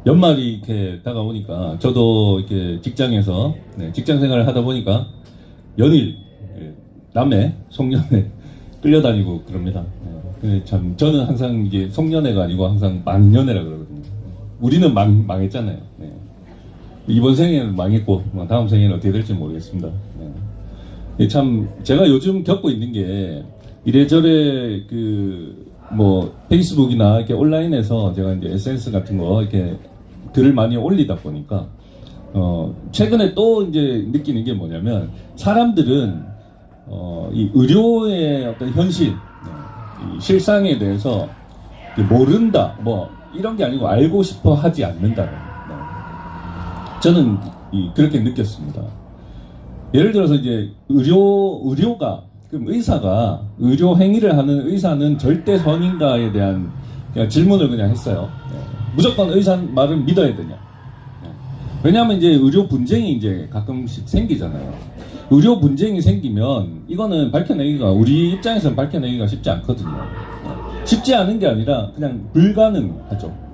연말이 이렇게 다가오니까 저도 이렇게 직장에서 직장 생활을 하다 보니까 연일 남해, 송년회 끌려다니고 그럽니다. 참 저는 항상 이게 송년회가 아니고 항상 망년회라 그러거든요. 우리는 망했잖아요. 이번 생에는 망했고 다음 생에는 어떻게 될지 모르겠습니다. 참 제가 요즘 겪고 있는 게 이래저래 뭐 페이스북이나 이렇게 온라인에서 제가 이제 SNS 같은 거 이렇게 글을 많이 올리다 보니까 최근에 또 이제 느끼는 게 뭐냐면 사람들은 이 의료의 어떤 현실, 이 실상에 대해서 모른다 뭐 이런 게 아니고 알고 싶어 하지 않는다. 저는 그렇게 느꼈습니다. 예를 들어서 이제 의료가 그럼 의사가 의료 행위를 하는 의사는 절대 선인가에 대한 그냥 질문을 그냥 했어요. 무조건 의사 말은 믿어야 되냐? 왜냐하면 이제 의료 분쟁이 이제 가끔씩 생기잖아요. 의료 분쟁이 생기면 이거는 밝혀내기가 우리 입장에서는 밝혀내기가 쉽지 않거든요. 쉽지 않은 게 아니라 그냥 불가능하죠.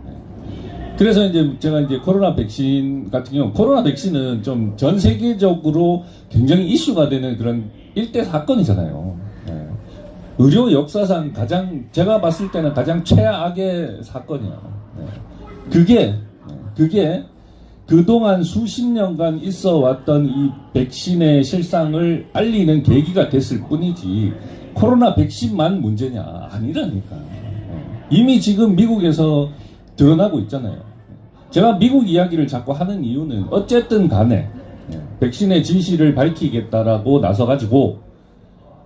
그래서 이제 제가 이제 코로나 백신 같은 경우 코로나 백신은 좀 전 세계적으로 굉장히 이슈가 되는 그런 일대 사건이잖아요. 의료 역사상 가장 제가 봤을 때는 가장 최악의 사건이에요. 그게 그동안 수십 년간 있어 왔던 이 백신의 실상을 알리는 계기가 됐을 뿐이지 코로나 백신만 문제냐 아니라니까. 이미 지금 미국에서 드러나고 있잖아요. 제가 미국 이야기를 자꾸 하는 이유는 어쨌든 간에 백신의 진실을 밝히겠다라고 나서가지고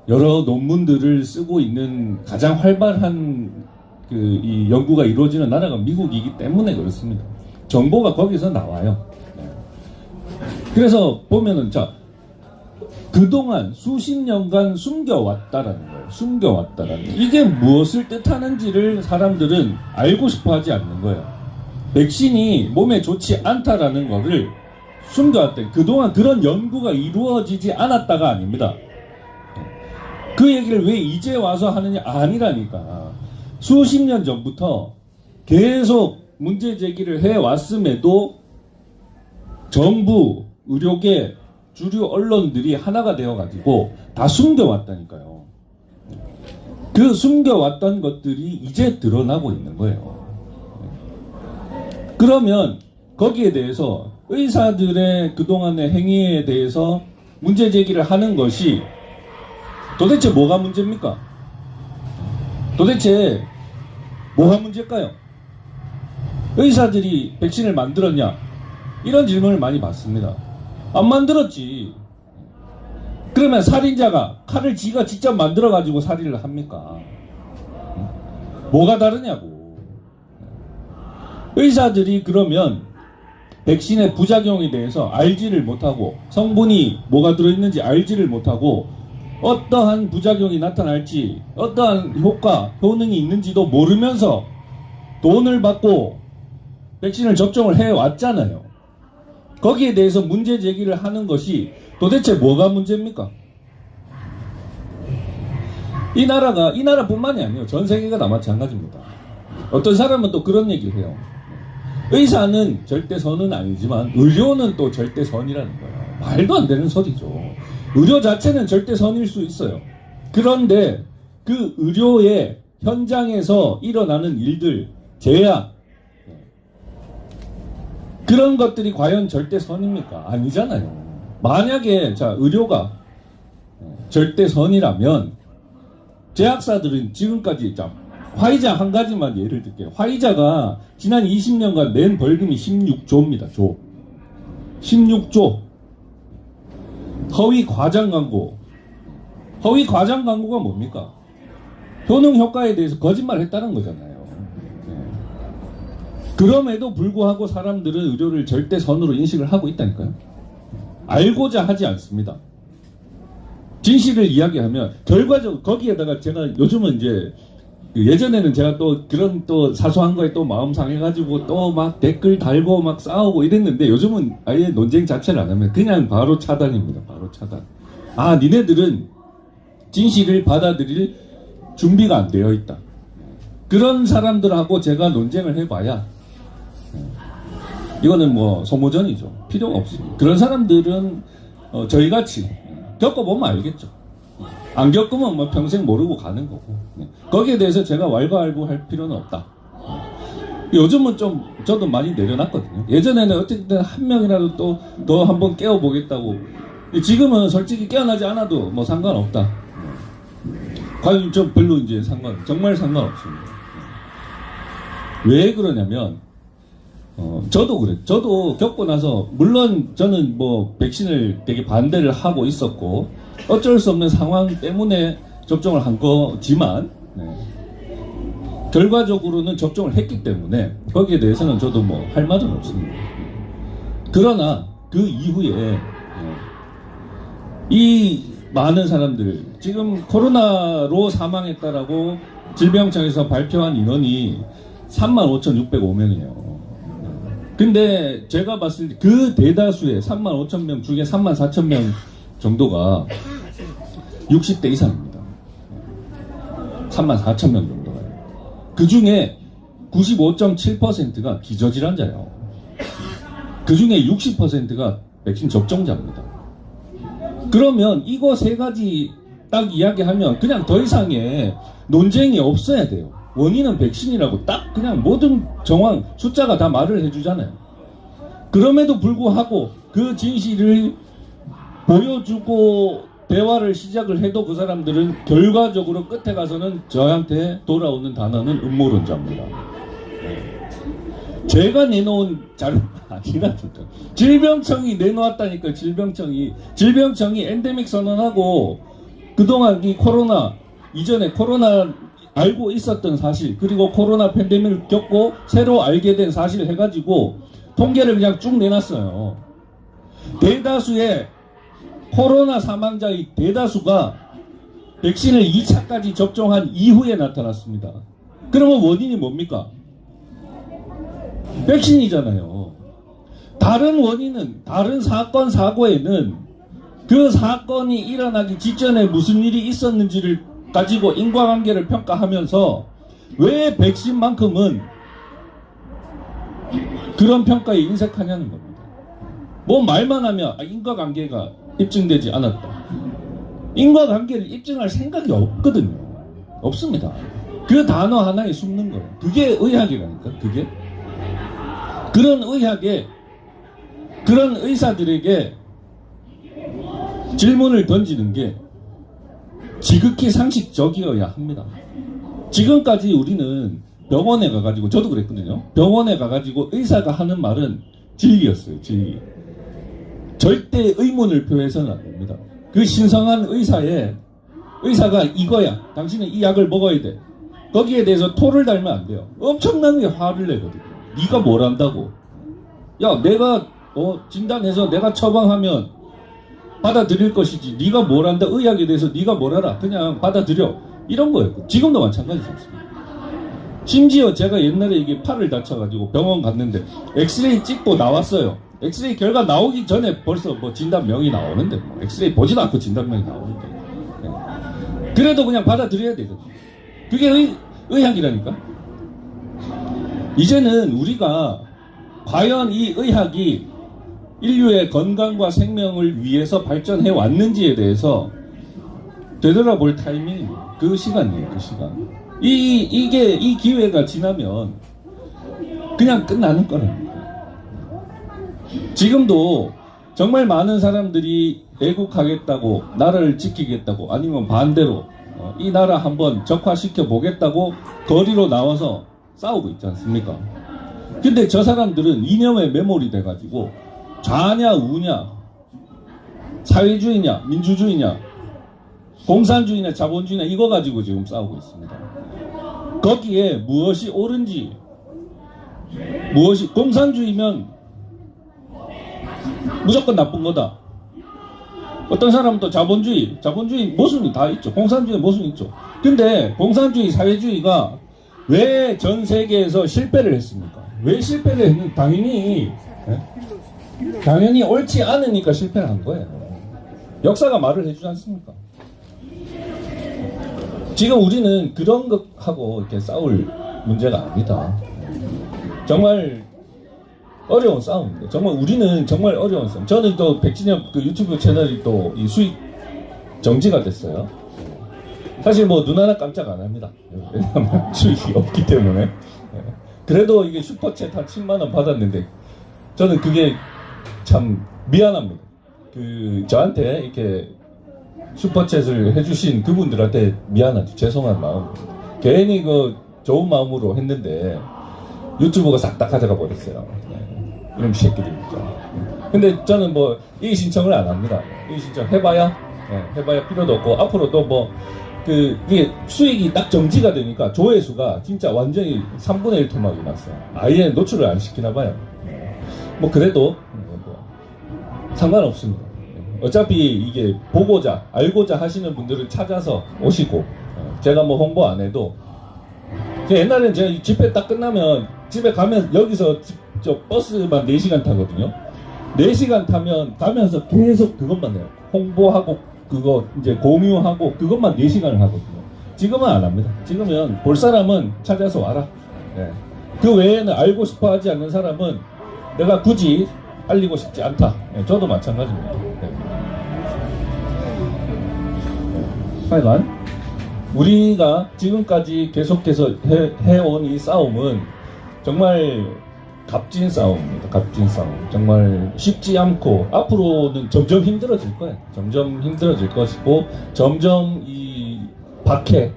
여러 논문들을 쓰고 있는 가장 활발한 이 연구가 이루어지는 나라가 미국이기 때문에 그렇습니다. 정보가 거기서 나와요. 그래서 보면은 자 그동안 수십 년간 숨겨왔다라는 거예요. 숨겨왔다라는 이게 무엇을 뜻하는지를 사람들은 알고 싶어하지 않는 거예요. 백신이 몸에 좋지 않다라는 거를 숨겨왔대. 그동안 그런 연구가 이루어지지 않았다가 아닙니다. 그 얘기를 왜 이제 와서 하느냐 아니라니까. 수십 년 전부터 계속 문제 제기를 해왔음에도 정부, 의료계, 주류 언론들이 하나가 되어가지고 다 숨겨왔다니까요. 그 숨겨왔던 것들이 이제 드러나고 있는 거예요. 그러면 거기에 대해서 의사들의 그동안의 행위에 대해서 문제 제기를 하는 것이 도대체 뭐가 문제입니까? 도대체 뭐가 문제일까요? 의사들이 백신을 만들었냐? 이런 질문을 많이 받습니다. 안 만들었지. 그러면 살인자가 칼을 지가 직접 만들어가지고 살인을 합니까? 뭐가 다르냐고. 의사들이 그러면 백신의 부작용에 대해서 알지를 못하고 성분이 뭐가 들어있는지 알지를 못하고 어떠한 부작용이 나타날지 어떠한 효능이 있는지도 모르면서 돈을 받고 백신을 접종을 해왔잖아요. 거기에 대해서 문제 제기를 하는 것이 도대체 뭐가 문제입니까? 이 나라뿐만이 아니에요. 전 세계가 다 마찬가지입니다. 어떤 사람은 또 그런 얘기를 해요. 의사는 절대선은 아니지만 의료는 또 절대선이라는 거예요. 말도 안 되는 소리죠. 의료 자체는 절대선일 수 있어요. 그런데 그 의료의 현장에서 일어나는 일들, 재약, 그런 것들이 과연 절대선입니까? 아니잖아요. 만약에 의료가 절대선이라면 제약사들은 지금까지 화이자 한 가지만 예를 들게요. 화이자가 지난 20년간 낸 벌금이 16조입니다. 16조. 허위 과장 광고. 허위 과장 광고가 뭡니까? 효능 효과에 대해서 거짓말을 했다는 거잖아요. 그럼에도 불구하고 사람들은 의료를 절대선으로 인식을 하고 있다니까요. 알고자 하지 않습니다. 진실을 이야기하면 결과적으로 거기에다가 제가 요즘은 이제 예전에는 제가 또 그런 또 사소한 거에 또 마음 상해가지고 또 막 댓글 달고 막 싸우고 이랬는데 요즘은 아예 논쟁 자체를 안 하면 그냥 바로 차단입니다. 바로 차단. 아, 니네들은 진실을 받아들일 준비가 안 되어 있다. 그런 사람들하고 제가 논쟁을 해봐야 이거는 뭐 소모전이죠. 필요가 없습니다. 그런 사람들은 저희같이 겪어보면 알겠죠. 안 겪으면 뭐 평생 모르고 가는 거고. 거기에 대해서 제가 왈가왈부할 필요는 없다. 요즘은 좀 저도 많이 내려놨거든요. 예전에는 어쨌든 한 명이라도 또 너 한번 깨워보겠다고. 지금은 솔직히 깨어나지 않아도 뭐 상관없다. 과연 좀 별로 이제 정말 상관없습니다. 왜 그러냐면 저도 그래. 저도 겪고 나서 물론 저는 뭐 백신을 되게 반대를 하고 있었고 어쩔 수 없는 상황 때문에 접종을 한 거지만 결과적으로는 접종을 했기 때문에 거기에 대해서는 저도 뭐 할 말은 없습니다. 그러나 그 이후에 이 많은 사람들 지금 코로나로 사망했다라고 질병청에서 발표한 인원이 35,605명이에요. 근데 제가 봤을 때 그 대다수의 35,000명 중에 34,000명 정도가 60대 이상입니다. 34,000명 정도가. 그 중에 95.7%가 기저질환자예요. 그 중에 60%가 백신 접종자입니다. 그러면 이거 세 가지 딱 이야기하면 그냥 더 이상의 논쟁이 없어야 돼요. 원인은 백신이라고 딱 그냥 모든 정황 숫자가 다 말을 해주잖아요. 그럼에도 불구하고 그 진실을 보여주고 대화를 시작을 해도 그 사람들은 결과적으로 끝에 가서는 저한테 돌아오는 단어는 음모론자입니다. 제가 내놓은 자료가 아니라니까. 질병청이 내놓았다니까. 질병청이 엔데믹 선언하고 그동안 이 코로나 이전에 코로나 알고 있었던 사실 그리고 코로나 팬데믹을 겪고 새로 알게 된 사실 해가지고 통계를 그냥 쭉 내놨어요. 대다수의 코로나 사망자의 대다수가 백신을 2차까지 접종한 이후에 나타났습니다. 그러면 원인이 뭡니까? 백신이잖아요. 다른 원인은 다른 사건 사고에는 그 사건이 일어나기 직전에 무슨 일이 있었는지를 가지고 인과관계를 평가하면서 왜 백신만큼은 그런 평가에 인색하냐는 겁니다. 뭐 말만 하면 인과관계가 입증되지 않았다. 인과관계를 입증할 생각이 없거든요. 없습니다. 그 단어 하나에 숨는 거예요. 그게 의학이라니까. 그게 그런 의학에 그런 의사들에게 질문을 던지는 게 지극히 상식적이어야 합니다. 지금까지 우리는 병원에 가가지고 저도 그랬거든요. 병원에 가가지고 의사가 하는 말은 진리였어요. 진리. 절대 의문을 표해서는 안 됩니다. 그 신성한 의사가 이거야. 당신은 이 약을 먹어야 돼. 거기에 대해서 토를 달면 안 돼요. 엄청나게 화를 내거든요. 네가 뭘 안다고. 야, 내가 진단해서 내가 처방하면 받아들일 것이지. 네가 뭘 안다. 의학에 대해서 네가 뭘 알아. 그냥 받아들여. 이런 거예요. 지금도 마찬가지지 않습니까? 심지어 제가 옛날에 이게 팔을 다쳐가지고 병원 갔는데 엑스레이 찍고 나왔어요. 엑스레이 결과 나오기 전에 벌써 뭐 진단명이 나오는데 뭐 엑스레이 보지도 않고 진단명이 나오는데 그래도 그냥 받아들여야 되거든요. 그게 의학이라니까. 이제는 우리가 과연 이 의학이 인류의 건강과 생명을 위해서 발전해 왔는지에 대해서 되돌아볼 타이밍입니다. 그 시간이에요. 그 시간. 이 기회가 지나면 그냥 끝나는 거랍니다. 지금도 정말 많은 사람들이 애국하겠다고, 나라를 지키겠다고, 아니면 반대로 이 나라 한번 적화시켜 보겠다고 거리로 나와서 싸우고 있지 않습니까? 근데 저 사람들은 이념에 매몰이 돼가지고 좌냐 우냐, 사회주의냐 민주주의냐, 공산주의냐 자본주의냐 이거 가지고 지금 싸우고 있습니다. 거기에 무엇이 옳은지, 무엇이 공산주의면 무조건 나쁜 거다. 어떤 사람은 또 자본주의 모순이 다 있죠. 공산주의 모순이 있죠. 근데 공산주의 사회주의가 왜 전 세계에서 실패를 했습니까? 왜 실패를 했는지 당연히 옳지 않으니까 실패를 한 거예요. 역사가 말을 해주지 않습니까? 지금 우리는 그런 것하고 이렇게 싸울 문제가 아니다. 정말 어려운 싸움입니다. 정말 우리는 정말 어려운 싸움. 저는 또 백진엽 그 유튜브 채널이 또 이 수익 정지가 됐어요. 사실 뭐 눈 하나 깜짝 안 합니다. 왜냐하면 수익이 없기 때문에. 그래도 이게 슈퍼챗 한 7만 원 받았는데 저는 그게 참 미안합니다. 그 저한테 이렇게 슈퍼챗을 해주신 그분들한테 미안하죠. 죄송한 마음. 괜히 그 좋은 마음으로 했는데 유튜브가 싹 다 가져가 버렸어요. 이런 새끼들입니다. 근데 저는 뭐 이의 신청을 안 합니다. 이의 신청 해봐야 필요도 없고 앞으로도 뭐 이게 수익이 딱 정지가 되니까 조회수가 진짜 완전히 3분의 1 토막이 났어요. 아예 노출을 안 시키나 봐요. 뭐 그래도 뭐 상관없습니다. 어차피 이게 보고자 알고자 하시는 분들은 찾아서 오시고 제가 뭐 홍보 안 해도 옛날에는 제가 이 집회 딱 끝나면 집에 가면 여기서 저 버스만 4시간 타거든요. 4시간 타면 가면서 계속 그것만 해요. 홍보하고 그거 이제 공유하고 그것만 4시간을 하거든요. 지금은 안 합니다. 지금은 볼 사람은 찾아서 와라. 그 외에는 알고 싶어 하지 않는 사람은 내가 굳이 알리고 싶지 않다. 저도 마찬가지입니다. 하여간 우리가 지금까지 계속해서 해온 이 싸움은 정말 값진 싸움입니다. 값진 싸움. 정말 쉽지 않고 앞으로는 점점 힘들어질 거예요. 점점 힘들어질 것이고 점점 이 박해가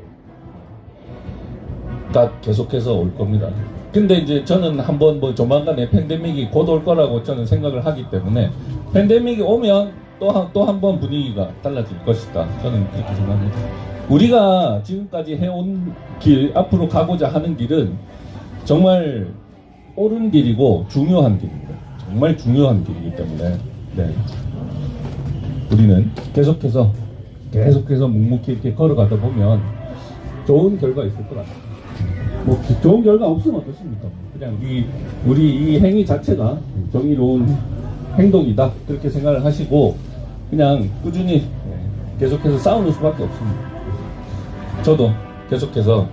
계속해서 올 겁니다. 근데 이제 저는 한번 뭐 조만간에 팬데믹이 곧 올 거라고 저는 생각을 하기 때문에 팬데믹이 오면 또 한 번 분위기가 달라질 것이다. 저는 그렇게 생각합니다. 우리가 지금까지 해온 길, 앞으로 가고자 하는 길은 정말 옳은 길이고 중요한 길입니다. 정말 중요한 길이기 때문에 우리는 계속해서 묵묵히 이렇게 걸어가다 보면 좋은 결과 있을 것 같아요. 뭐 좋은 결과 없으면 어떻습니까? 그냥 우리 이 행위 자체가 정의로운 행동이다 그렇게 생각을 하시고 그냥 꾸준히 계속해서 싸우는 수밖에 없습니다. 저도 계속해서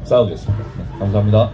싸우겠습니다. 감사합니다.